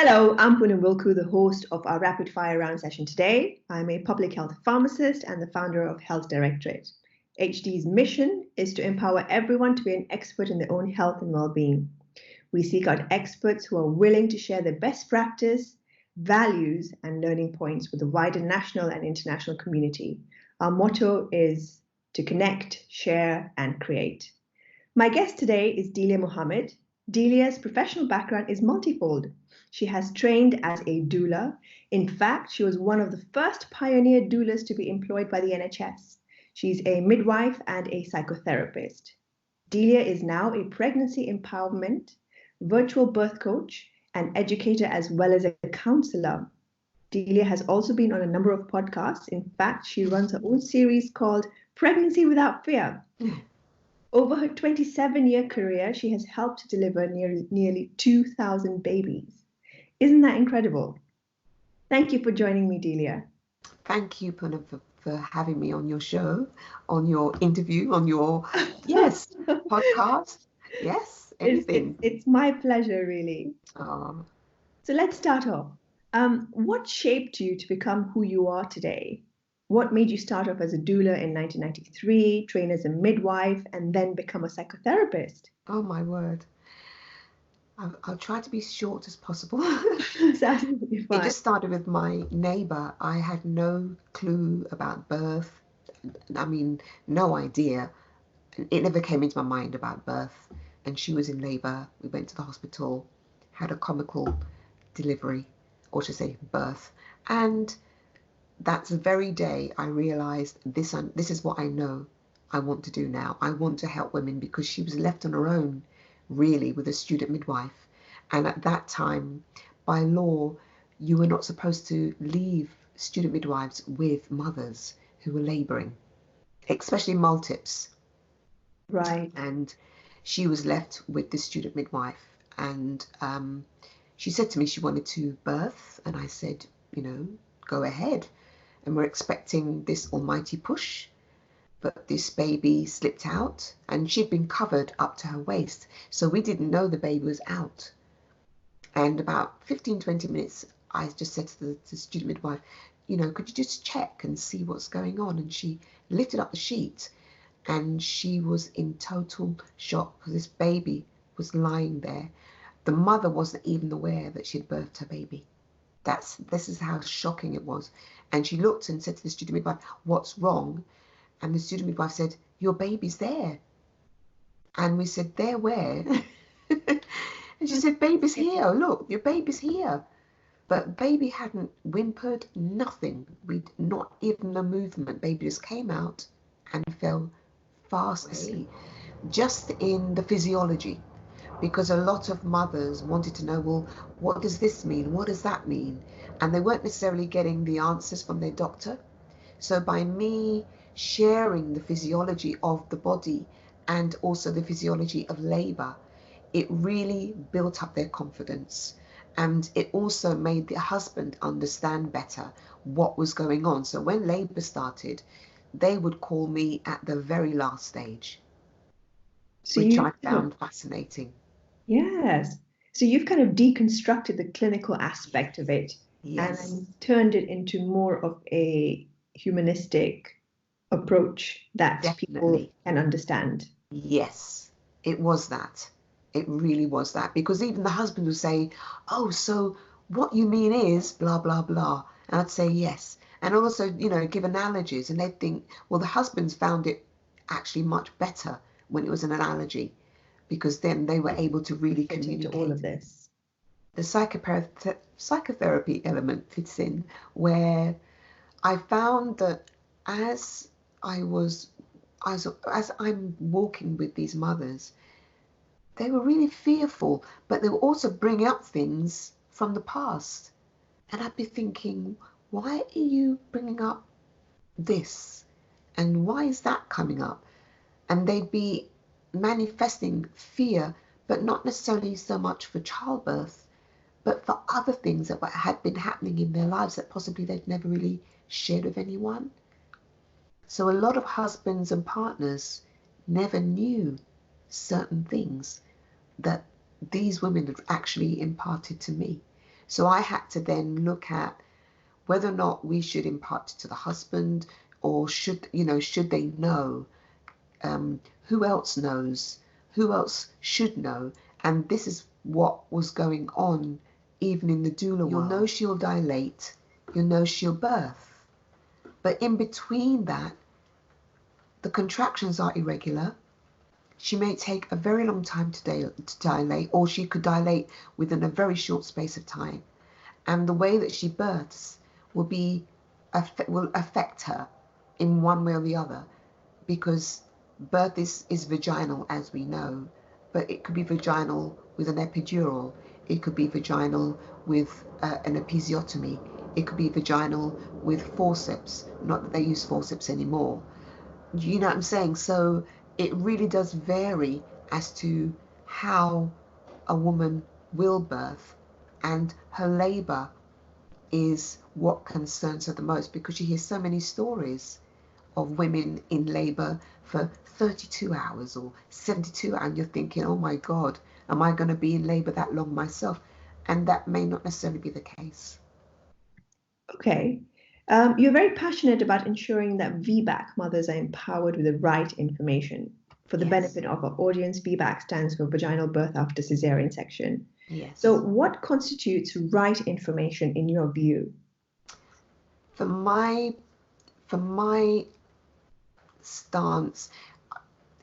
Hello, I'm Poonam Wilku, the host of our rapid fire round session today. I'm a public health pharmacist and the founder of Health Directorate. HD's mission is to empower everyone to be an expert in their own health and well-being. We seek out experts who are willing to share their best practice, values, and learning points with the wider national and international community. Our motto is to connect, share, and create. My guest today is Delia Muhammad. Delia's professional background is multifold. She has trained as a doula. In fact, she was one of the first pioneer doulas to be employed by the NHS. She's a midwife and a psychotherapist. Delia is now a pregnancy empowerment, virtual birth coach, and educator as well as a counselor. Delia has also been on a number of podcasts. In fact, she runs her own series called Pregnancy Without Fear. Over her 27-year career, she has helped deliver nearly 2,000 babies. Isn't that incredible? Thank you for joining me, Delia. Thank you, Poonam, for having me on your show, on your interview, on your, podcast. Yes, anything. It's my pleasure, really. So let's start off. What shaped you to become who you are today? What made you start off as a doula in 1993, train as a midwife, and then become a psychotherapist? Oh, my word. I'll try to be short as possible. It's absolutely fine. It just started with my neighbour. I had no clue about birth. I mean, no idea. It never came into my mind about birth. And she was in labour. We went to the hospital, had a comical delivery, or to say birth. And that's the very day I realised this is what I know I want to do now. I want to help women, because she was left on her own, really, with a student midwife. And at that time, by law, you were not supposed to leave student midwives with mothers who were labouring, especially multips. Right. And she was left with this student midwife. And she said to me she wanted to birth. And I said, go ahead. And we're expecting this almighty push. But this baby slipped out, and she'd been covered up to her waist. So we didn't know the baby was out. And about 15-20 minutes, I just said to the student midwife, could you just check and see what's going on? And she lifted up the sheet, and she was in total shock, because this baby was lying there. The mother wasn't even aware that she'd birthed her baby. This is how shocking it was. And she looked and said to the student midwife, "What's wrong?" And the student midwife said, "Your baby's there." And we said, "There where?" And she said, "Baby's here. Look, your baby's here." But baby hadn't whimpered, nothing. Not even a movement. Baby just came out and fell fast asleep, just in the physiology. Because a lot of mothers wanted to know, well, what does this mean? What does that mean? And they weren't necessarily getting the answers from their doctor. So by me sharing the physiology of the body and also the physiology of labour, it really built up their confidence. And it also made the husband understand better what was going on. So when labour started, they would call me at the very last stage, which I found fascinating. Yes. So you've kind of deconstructed the clinical aspect of it, yes, and turned it into more of a humanistic approach that people can understand. Yes, it was that. It really was that. Because even the husband would say, "Oh, so what you mean is blah, blah, blah." And I'd say yes. And also, give analogies. And they'd think, well, the husbands found it actually much better when it was an analogy, because then they were able to really communicate all of this. The psychotherapy element fits in, where I found that as I'm walking with these mothers, they were really fearful, but they were also bringing up things from the past. And I'd be thinking, why are you bringing up this? And why is that coming up? And they'd be manifesting fear, but not necessarily so much for childbirth, but for other things that had been happening in their lives that possibly they'd never really shared with anyone. So a lot of husbands and partners never knew certain things that these women had actually imparted to me. So I had to then look at whether or not we should impart it to the husband, or should they know? Who else knows? Who else should know? And this is what was going on even in the doula world. You'll know she'll dilate, you'll know she'll birth. But in between that, the contractions are irregular. She may take a very long time to dilate, or she could dilate within a very short space of time. And the way that she births will affect her in one way or the other, because birth is vaginal, as we know, but it could be vaginal with an epidural, it could be vaginal with an episiotomy, it could be vaginal with forceps, not that they use forceps anymore. You know what I'm saying? So it really does vary as to how a woman will birth, and her labor is what concerns her the most, because you hear so many stories of women in labor for 32 hours or 72 hours, and you're thinking, oh my God, am I going to be in labor that long myself? And that may not necessarily be the case. Okay. You're very passionate about ensuring that VBAC mothers are empowered with the right information. For the benefit of our audience, VBAC stands for vaginal birth after caesarean section. Yes. So what constitutes right information in your view? For my stance,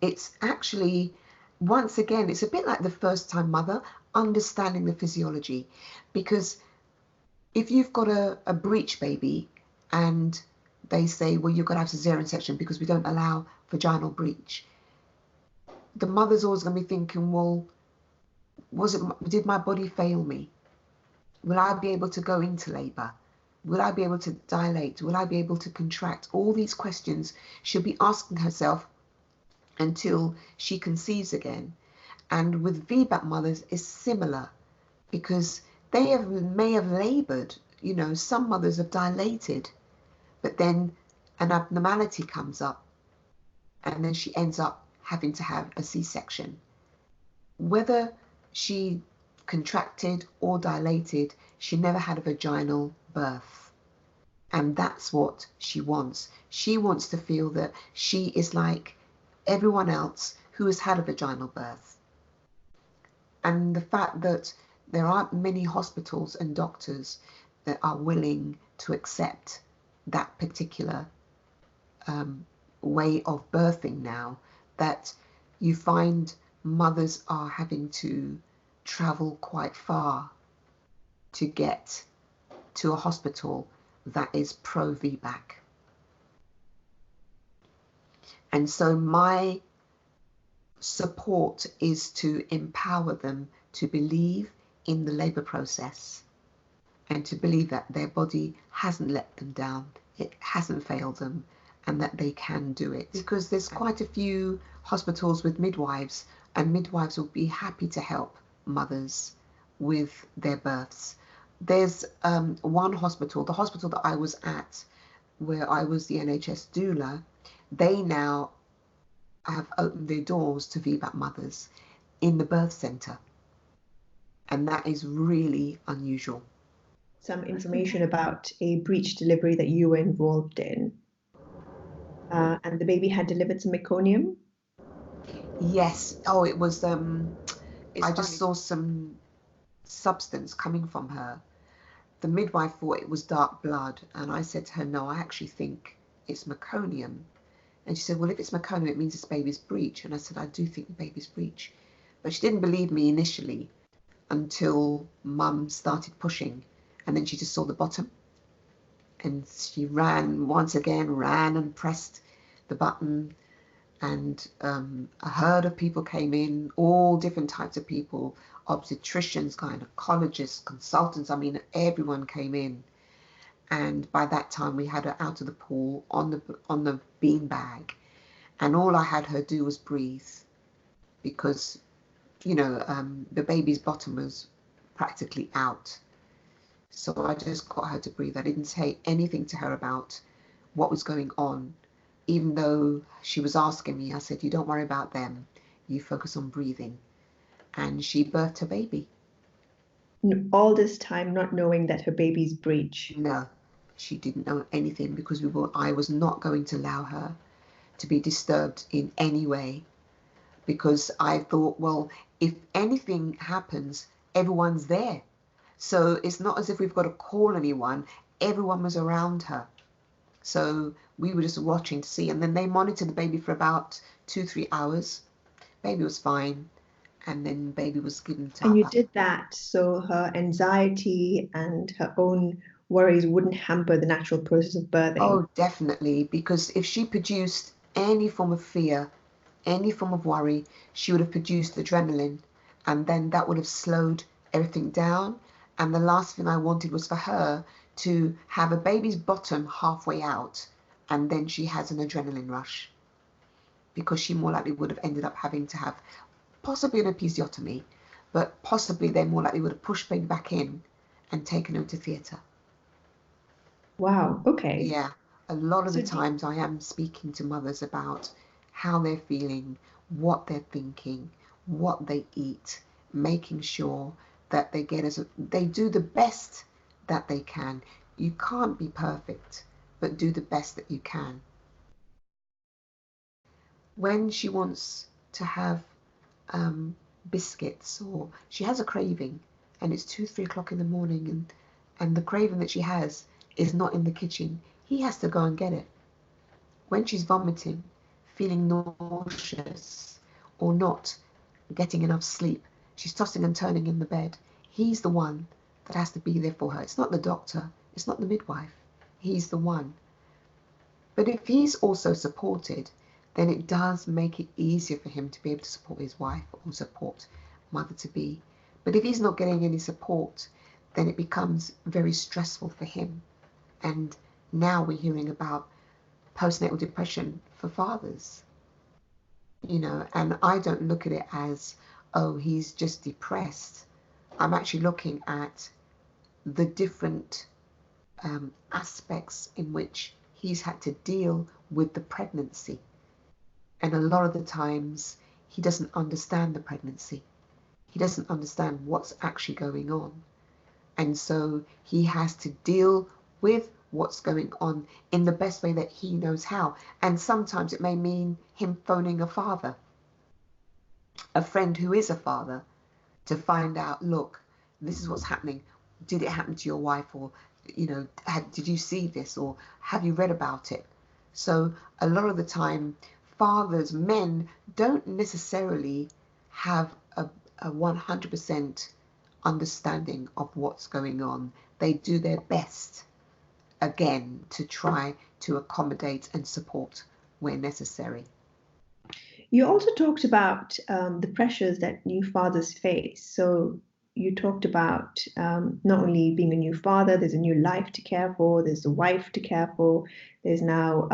it's actually, once again, it's a bit like the first time mother, understanding the physiology. Because if you've got a breech baby and they say, well, you've got to have caesarean section because we don't allow vaginal breech, the mother's always going to be thinking, well, did my body fail me? Will I be able to go into labor? Will I be able to dilate? Will I be able to contract? All these questions she'll be asking herself until she conceives again. And with VBAC mothers is similar, because they may have labored, some mothers have dilated, but then an abnormality comes up and then she ends up having to have a C-section. Whether she contracted or dilated, she never had a vaginal birth. And that's what she wants. She wants to feel that she is like everyone else who has had a vaginal birth. And the fact that there aren't many hospitals and doctors that are willing to accept that particular way of birthing now, that you find mothers are having to travel quite far to get to a hospital that is pro-VBAC. And so my support is to empower them to believe in the labor process and to believe that their body hasn't let them down, it hasn't failed them, and that they can do it. Because there's quite a few hospitals with midwives, and midwives will be happy to help mothers with their births. There's one hospital, the hospital that I was at, where I was the NHS doula, they now have opened their doors to VBAC mothers in the birth centre. And that is really unusual. Some information about a breech delivery that you were involved in. And the baby had delivered some meconium? Yes. Oh, it was, I just saw some substance coming from her. The midwife thought it was dark blood, and I said to her, no, I actually think it's meconium. And she said, well, if it's meconium, it means this baby's breech. And I said, I do think the baby's breech. But she didn't believe me initially until Mum started pushing, and then she just saw the bottom. And she ran and pressed the button, and a herd of people came in, all different types of people, obstetricians, gynecologists, consultants, I mean, everyone came in. And by that time we had her out of the pool on the bean bag, and all I had her do was breathe, because the baby's bottom was practically out. So I just got her to breathe. I didn't say anything to her about what was going on, even though she was asking me. I said, you don't worry about them, you focus on breathing. And she birthed her baby. all this time not knowing that her baby's breech? No, she didn't know anything because I was not going to allow her to be disturbed in any way, because I thought, well, if anything happens, everyone's there. So it's not as if we've got to call anyone. Everyone was around her. So we were just watching to see. And then they monitored the baby for about 2-3 hours. Baby was fine. And then baby was given to And you her. did that so her anxiety and her own worries wouldn't hamper the natural process of birthing. Oh, definitely. Because if she produced any form of fear, any form of worry, she would have produced adrenaline. And then that would have slowed everything down. And the last thing I wanted was for her to have a baby's bottom halfway out, and then she has an adrenaline rush, because she more likely would have ended up having to have possibly an episiotomy, but possibly they more likely would have pushed baby back in and taken her to theatre. Wow, okay. Yeah, a lot of the times I am speaking to mothers about how they're feeling, what they're thinking, what they eat, making sure that they do the best that they can. You can't be perfect, but do the best that you can. When she wants to have biscuits, or she has a craving and it's 2-3 o'clock in the morning, and the craving that she has is not in the kitchen, he has to go and get it. When she's vomiting, feeling nauseous, or not getting enough sleep, she's tossing and turning in the bed, he's the one that has to be there for her. It's not the doctor, it's not the midwife, he's the one. But if he's also supported, then it does make it easier for him to be able to support his wife or support mother-to-be. But if he's not getting any support, then it becomes very stressful for him. And now we're hearing about postnatal depression for fathers, and I don't look at it as, oh, he's just depressed. I'm actually looking at the different aspects in which he's had to deal with the pregnancy. And a lot of the times he doesn't understand the pregnancy. He doesn't understand what's actually going on. And so he has to deal with what's going on in the best way that he knows how. And sometimes it may mean him phoning a father, a friend who is a father, to find out, look, this is what's happening. Did it happen to your wife? Or, did you see this? Or have you read about it? So a lot of the time, fathers, men, don't necessarily have a 100% understanding of what's going on. They do their best, again, to try to accommodate and support where necessary. You also talked about the pressures that new fathers face. So you talked about not only being a new father, there's a new life to care for, there's a wife to care for, there's now,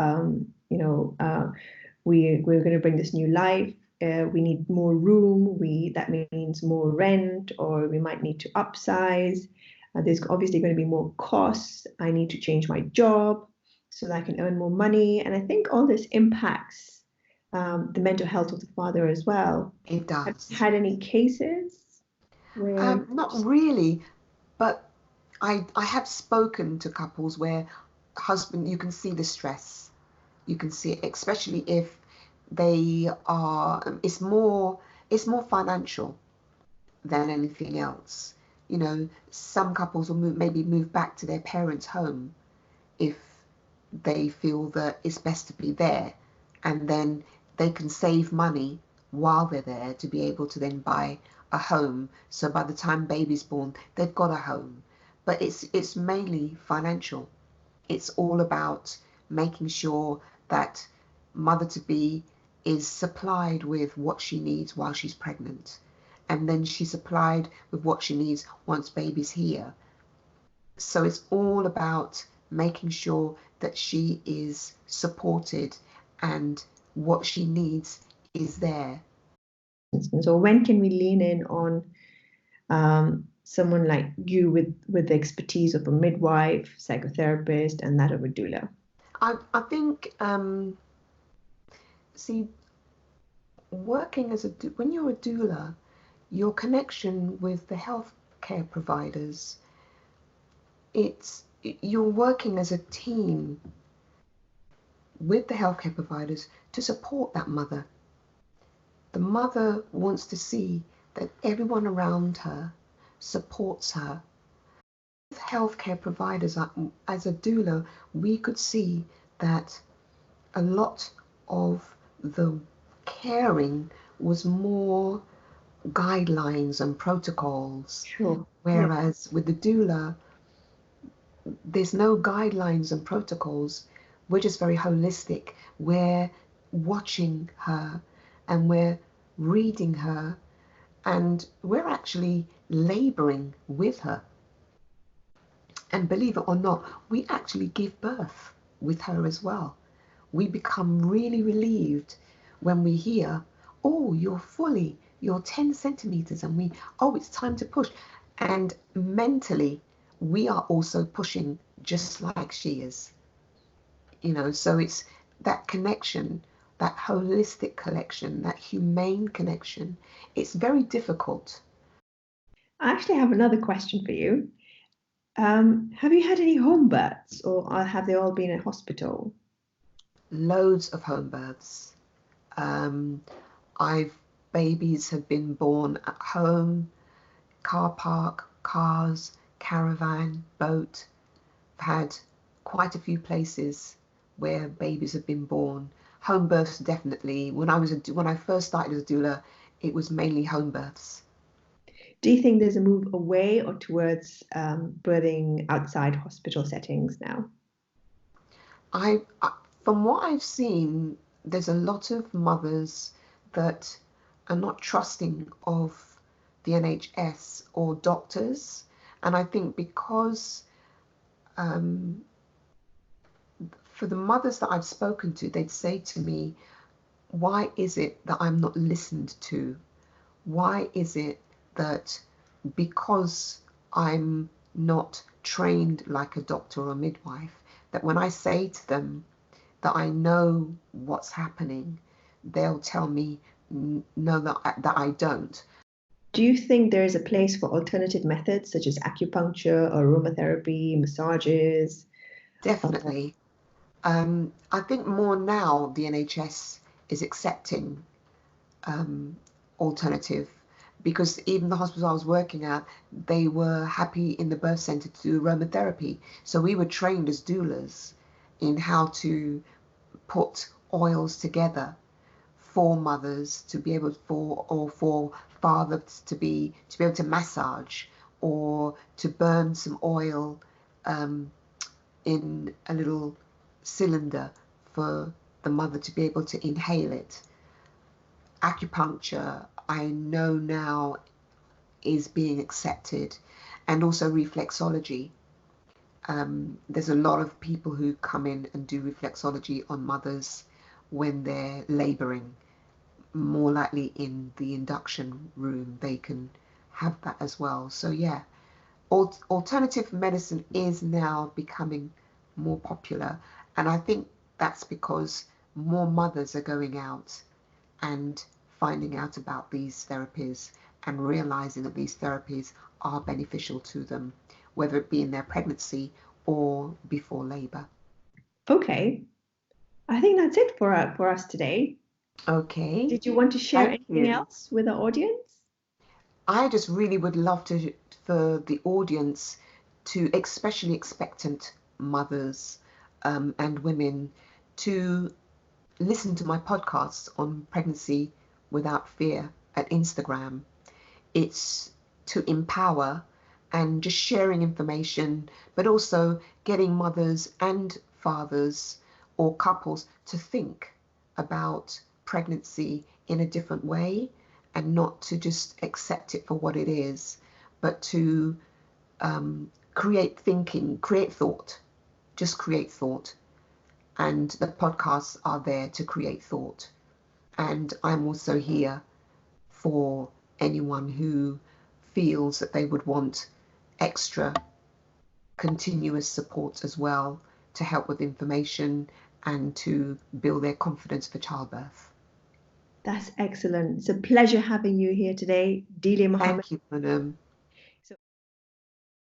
we're going to bring this new life. We need more room. That means more rent, or we might need to upsize. There's obviously going to be more costs. I need to change my job so that I can earn more money. And I think all this impacts the mental health of the father as well. It does. Have you had any cases where... Not really, but I have spoken to couples where husband, you can see the stress. You can see it, especially if they are, it's more financial than anything else. Some couples will maybe move back to their parents' home if they feel that it's best to be there, and then they can save money while they're there to be able to then buy a home. So by the time baby's born, they've got a home. But it's mainly financial. It's all about making sure that mother-to-be is supplied with what she needs while she's pregnant, and then she's supplied with what she needs once baby's here. So it's all about making sure that she is supported and what she needs is there. So when can we lean in on someone like you with the expertise of a midwife, psychotherapist, and that of a doula? I think, working when you're a doula, your connection with the healthcare providers, you're working as a team with the healthcare providers to support that mother. The mother wants to see that everyone around her supports her. With healthcare providers, as a doula, we could see that a lot of the caring was more guidelines and protocols. Sure. Whereas with the doula, there's no guidelines and protocols. We're just very holistic. We're watching her and we're reading her and we're actually laboring with her. And believe it or not, we actually give birth with her as well. We become really relieved when we hear, oh, you're 10 centimeters, and it's time to push. And mentally, we are also pushing just like she is. So it's that connection, that holistic connection, that humane connection. It's very difficult. I actually have another question for you. Have you had any home births, or have they all been in hospital? Loads of home births. Babies have been born at home, car park, cars, caravan, boat. I've had quite a few places where babies have been born. Home births, definitely. When I first started as a doula, it was mainly home births. Do you think there's a move away or towards birthing outside hospital settings now? From what I've seen, there's a lot of mothers that are not trusting of the NHS or doctors. And I think because for the mothers that I've spoken to, they'd say to me, why is it that I'm not listened to? Why is it that because I'm not trained like a doctor or a midwife, that when I say to them that I know what's happening, they'll tell me no, that I don't. Do you think there is a place for alternative methods such as acupuncture, aromatherapy, massages? Definitely. I think more now the NHS is accepting alternative, because even the hospital I was working at, they were happy in the birth centre to do aromatherapy. So we were trained as doulas in how to put oils together for mothers to be able for fathers to be able to massage, or to burn some oil in a little cylinder for the mother to be able to inhale it. Acupuncture, I know now, is being accepted, and also reflexology. There's a lot of people who come in and do reflexology on mothers when they're labouring. More likely in the induction room, they can have that as well. So yeah, alternative medicine is now becoming more popular, and I think that's because more mothers are going out and finding out about these therapies and realizing that these therapies are beneficial to them, whether it be in their pregnancy or before labor. Okay, I think that's it for us today. Okay. Did you want to share Thank anything you. else with our audience? I just really would love for the audience to, especially expectant mothers and women, to listen to my podcasts on pregnancy without fear at Instagram. It's to empower and just sharing information, but also getting mothers and fathers or couples to think about pregnancy in a different way, and not to just accept it for what it is, but to create thinking, create thought, just create thought. And the podcasts are there to create thought. And I'm also here for anyone who feels that they would want extra continuous support as well, to help with information and to build their confidence for childbirth. That's excellent. It's a pleasure having you here today, Delia Muhammad. Thank you, Poonam.